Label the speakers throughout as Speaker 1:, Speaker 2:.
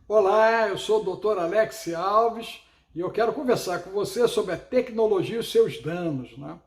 Speaker 1: Olá, eu sou o Dr. Alex Alves e eu quero conversar com você sobre a tecnologia e os seus danos, né?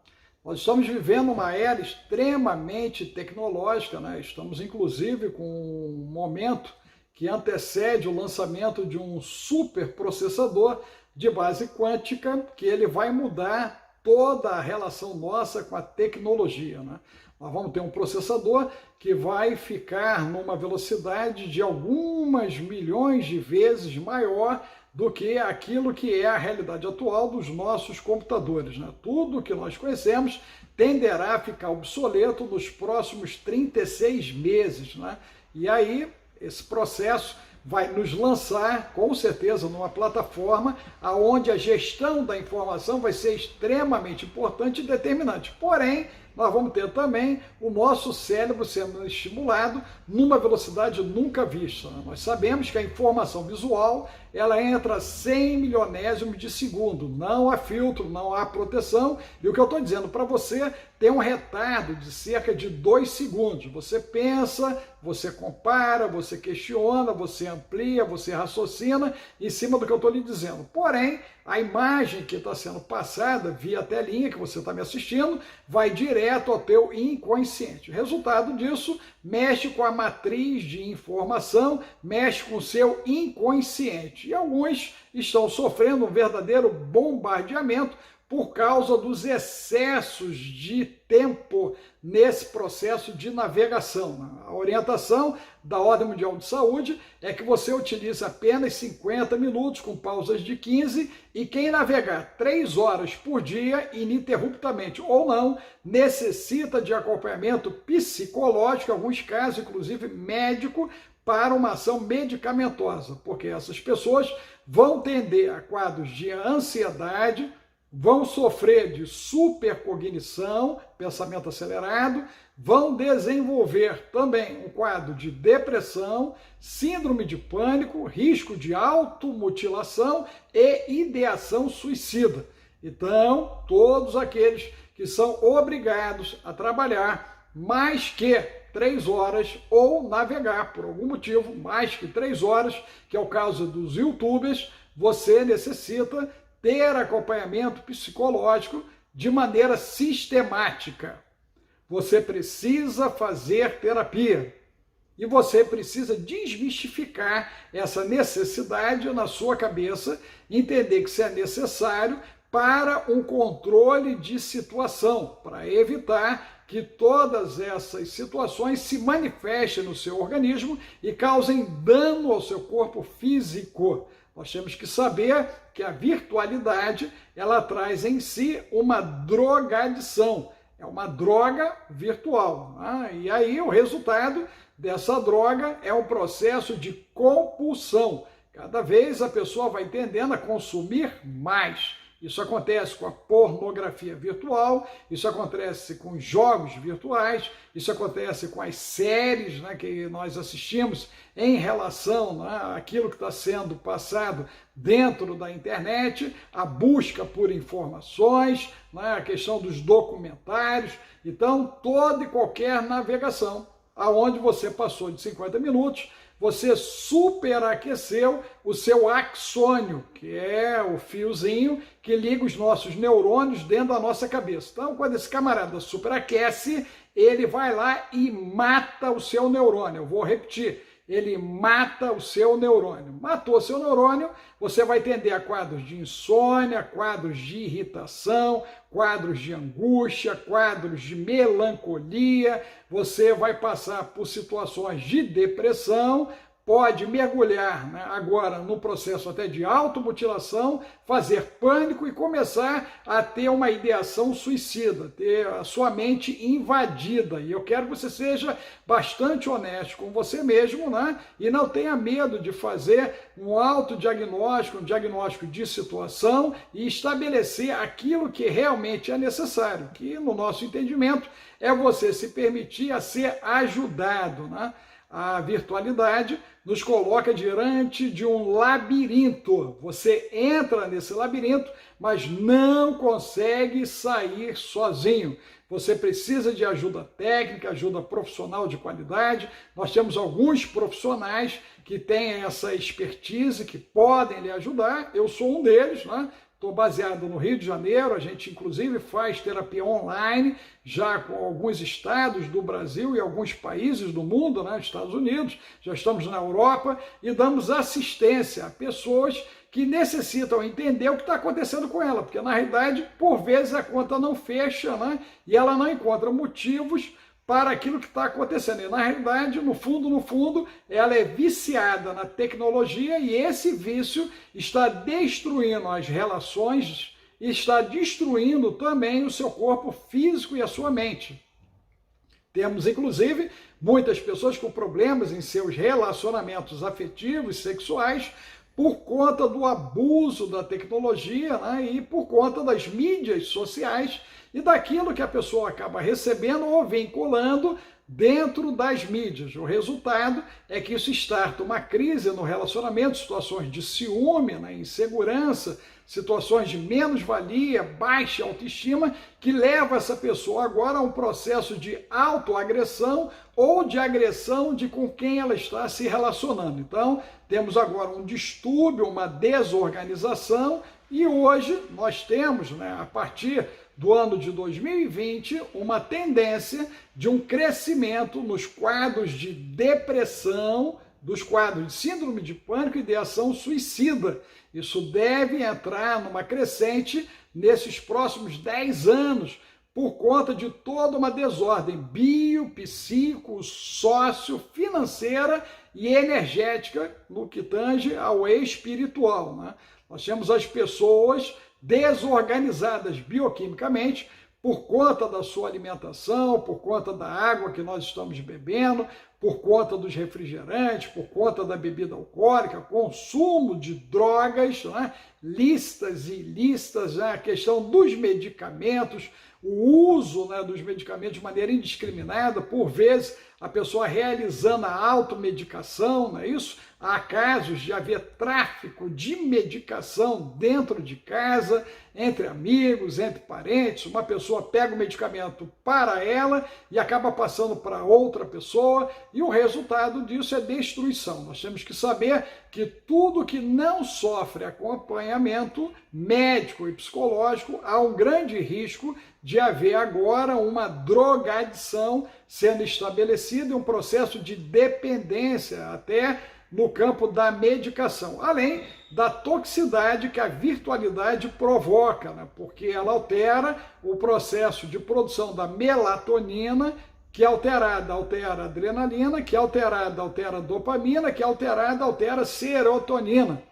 Speaker 1: Nós estamos vivendo uma era extremamente tecnológica, né? Estamos inclusive com um momento que antecede o lançamento de um superprocessador de base quântica que ele vai mudar toda a relação nossa com a tecnologia, né? Nós vamos ter um processador que vai ficar numa velocidade de algumas milhões de vezes maior do que aquilo que é a realidade atual dos nossos computadores, né? Tudo que nós conhecemos tenderá a ficar obsoleto nos próximos 36 meses, né? E aí, esse processo vai nos lançar, com certeza, numa plataforma onde a gestão da informação vai ser extremamente importante e determinante. Porém, nós vamos ter também o nosso cérebro sendo estimulado numa velocidade nunca vista. Nós sabemos que a informação visual ela entra a 100 milionésimos de segundo, não há filtro, não há proteção, e o que eu estou dizendo para você tem um retardo de cerca de 2 segundos. Você pensa, você compara, você questiona, você amplia, você raciocina em cima do que eu estou lhe dizendo. Porém, a imagem que está sendo passada via telinha que você está me assistindo vai direto ao teu inconsciente. O resultado disso mexe com a matriz de informação, mexe com o seu inconsciente. E alguns estão sofrendo um verdadeiro bombardeamento por causa dos excessos de tempo nesse processo de navegação. A orientação da Ordem Mundial de Saúde é que você utilize apenas 50 minutos, com pausas de 15, e quem navegar 3 horas por dia, ininterruptamente ou não, necessita de acompanhamento psicológico, em alguns casos, inclusive médico, para uma ação medicamentosa, porque essas pessoas vão tender a quadros de ansiedade, vão sofrer de supercognição, pensamento acelerado, vão desenvolver também um quadro de depressão, síndrome de pânico, risco de automutilação e ideação suicida. Então, todos aqueles que são obrigados a trabalhar mais que 3 horas ou navegar por algum motivo mais que 3 horas, que é o caso dos YouTubers, você necessita ter acompanhamento psicológico de maneira sistemática. Você precisa fazer terapia e você precisa desmistificar essa necessidade na sua cabeça, entender que isso é necessário para um controle de situação, para evitar que todas essas situações se manifestem no seu organismo e causem dano ao seu corpo físico. Nós temos que saber que a virtualidade, ela traz em si uma drogadição. É uma droga virtual. E aí o resultado dessa droga é um processo de compulsão. Cada vez a pessoa vai tendendo a consumir mais. Isso acontece com a pornografia virtual, isso acontece com jogos virtuais, isso acontece com as séries, né, que nós assistimos em relação, né, àquilo que está sendo passado dentro da internet, a busca por informações, né, a questão dos documentários. Então, toda e qualquer navegação, aonde você passou de 50 minutos, você superaqueceu o seu axônio, que é o fiozinho que liga os nossos neurônios dentro da nossa cabeça. Então, quando esse camarada superaquece, ele vai lá e mata o seu neurônio. Eu vou repetir, ele mata o seu neurônio. Matou o seu neurônio, você vai tender a quadros de insônia, quadros de irritação, quadros de angústia, quadros de melancolia, você vai passar por situações de depressão, pode mergulhar, né, agora no processo até de automutilação, fazer pânico e começar a ter uma ideação suicida, ter a sua mente invadida. E eu quero que você seja bastante honesto com você mesmo, né, e não tenha medo de fazer um autodiagnóstico, um diagnóstico de situação e estabelecer aquilo que realmente é necessário, que no nosso entendimento é você se permitir a ser ajudado, né? A virtualidade nos coloca diante de um labirinto. Você entra nesse labirinto, mas não consegue sair sozinho. você precisa de ajuda técnica, ajuda profissional de qualidade. Nós temos alguns profissionais que têm essa expertise, que podem lhe ajudar. Eu sou um deles, né? Estou baseado no Rio de Janeiro, a gente inclusive faz terapia online, já com alguns estados do Brasil e alguns países do mundo, né, Estados Unidos, já estamos na Europa, e damos assistência a pessoas que necessitam entender o que está acontecendo com ela, porque na realidade, por vezes, a conta não fecha, né, e ela não encontra motivos para aquilo que está acontecendo. E, na realidade, no fundo, ela é viciada na tecnologia e esse vício está destruindo as relações e está destruindo também o seu corpo físico e a sua mente. Temos, inclusive, muitas pessoas com problemas em seus relacionamentos afetivos, sexuais, por conta do abuso da tecnologia, né, e por conta das mídias sociais e daquilo que a pessoa acaba recebendo ou vinculando dentro das mídias. O resultado é que isso starta uma crise no relacionamento, situações de ciúme, né, insegurança, situações de menos-valia, baixa autoestima, que leva essa pessoa agora a um processo de autoagressão ou de agressão de com quem ela está se relacionando. Então, temos agora um distúrbio, uma desorganização, e hoje nós temos, né, a partir do ano de 2020, uma tendência de um crescimento nos quadros de depressão, dos quadros de síndrome de pânico e ideação suicida. Isso deve entrar numa crescente nesses próximos 10 anos, por conta de toda uma desordem bio, psico, sócio, financeira e energética no que tange ao espiritual, né? Nós temos as pessoas desorganizadas bioquimicamente por conta da sua alimentação, por conta da água que nós estamos bebendo, por conta dos refrigerantes, por conta da bebida alcoólica, consumo de drogas, né, lícitas e ilícitas, né, a questão dos medicamentos, o uso, né, dos medicamentos de maneira indiscriminada, por vezes a pessoa realizando a automedicação, não é isso? Há casos de haver tráfico de medicação dentro de casa, entre amigos, entre parentes. Uma pessoa pega o medicamento para ela e acaba passando para outra pessoa, e o resultado disso é destruição. Nós temos que saber que tudo que não sofre acompanhamento médico e psicológico, há um grande risco de haver agora uma drogadição sendo estabelecida e um processo de dependência até no campo da medicação, além da toxicidade que a virtualidade provoca, né? Porque ela altera o processo de produção da melatonina, que alterada altera a adrenalina, que alterada altera a dopamina, que alterada altera a serotonina.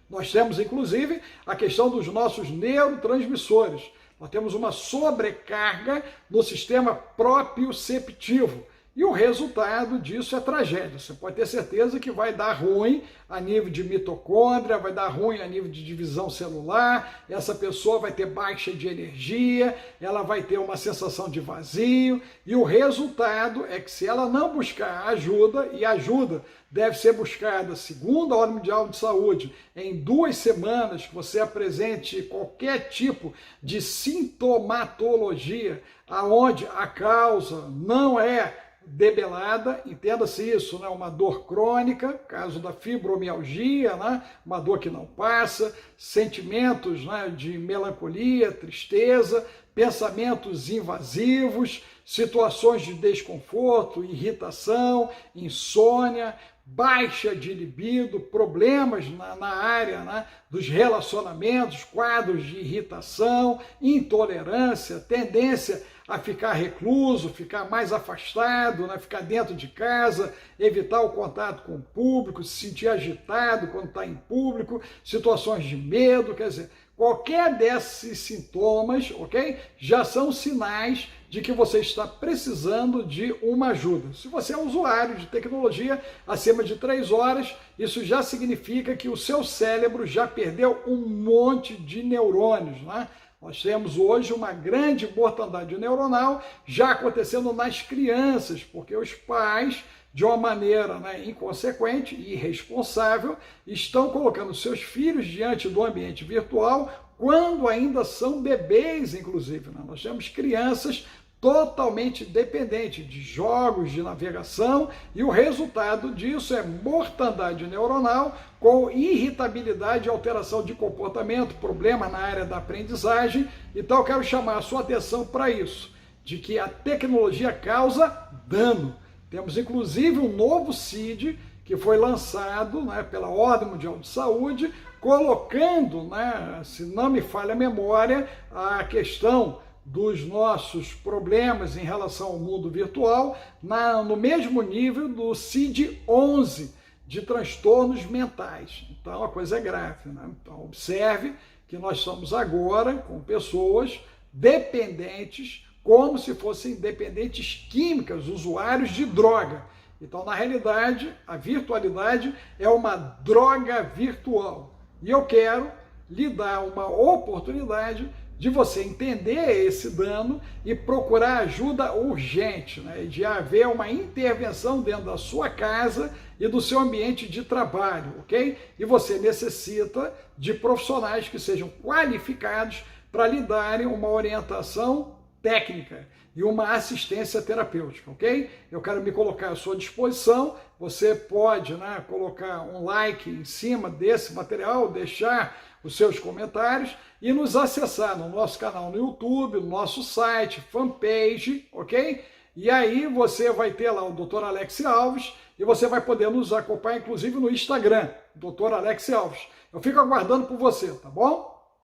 Speaker 1: Nós temos, inclusive, a questão dos nossos neurotransmissores. Nós temos uma sobrecarga no sistema proprioceptivo. E o resultado disso é tragédia. Você pode ter certeza que vai dar ruim a nível de mitocôndria, vai dar ruim a nível de divisão celular, essa pessoa vai ter baixa de energia, ela vai ter uma sensação de vazio, e o resultado é que se ela não buscar ajuda, e ajuda deve ser buscada, segundo a Ordem Mundial de Saúde, em 2 semanas que você apresente qualquer tipo de sintomatologia, aonde a causa não é debelada, entenda-se isso, né? Uma dor crônica, caso da fibromialgia, né? Uma dor que não passa, sentimentos, né, de melancolia, tristeza, pensamentos invasivos, situações de desconforto, irritação, insônia, baixa de libido, problemas na área, né, dos relacionamentos, quadros de irritação, intolerância, tendência a ficar recluso, ficar mais afastado, né, ficar dentro de casa, evitar o contato com o público, se sentir agitado quando está em público, situações de medo, quer dizer, qualquer desses sintomas, ok? Já são sinais de que você está precisando de uma ajuda. Se você é usuário de tecnologia acima de 3 horas, isso já significa que o seu cérebro já perdeu um monte de neurônios, né? Nós temos hoje uma grande mortandade neuronal já acontecendo nas crianças, porque os pais de uma maneira, né, inconsequente e irresponsável, estão colocando seus filhos diante do ambiente virtual quando ainda são bebês, inclusive. Né? Nós temos crianças totalmente dependentes de jogos de navegação e o resultado disso é mortandade neuronal com irritabilidade e alteração de comportamento, problema na área da aprendizagem. Então eu quero chamar a sua atenção para isso, de que a tecnologia causa dano. Temos inclusive um novo CID que foi lançado, né, pela Ordem Mundial de Saúde, colocando, né, se não me falha a memória, a questão dos nossos problemas em relação ao mundo virtual no mesmo nível do CID-11 de transtornos mentais. Então a coisa é grave, né? Então observe que nós estamos agora com pessoas dependentes, como se fossem dependentes químicas, usuários de droga. Então, na realidade, a virtualidade é uma droga virtual. E eu quero lhe dar uma oportunidade de você entender esse dano e procurar ajuda urgente, né? De haver uma intervenção dentro da sua casa e do seu ambiente de trabalho, ok? E você necessita de profissionais que sejam qualificados para lhe darem uma orientação técnica e uma assistência terapêutica, ok? Eu quero me colocar à sua disposição. Você pode, né, colocar um like em cima desse material, deixar os seus comentários e nos acessar no nosso canal no YouTube, no nosso site, fanpage, ok? E aí você vai ter lá o Dr. Alex Alves e você vai poder nos acompanhar, inclusive no Instagram, Dr. Alex Alves. Eu fico aguardando por você, tá bom?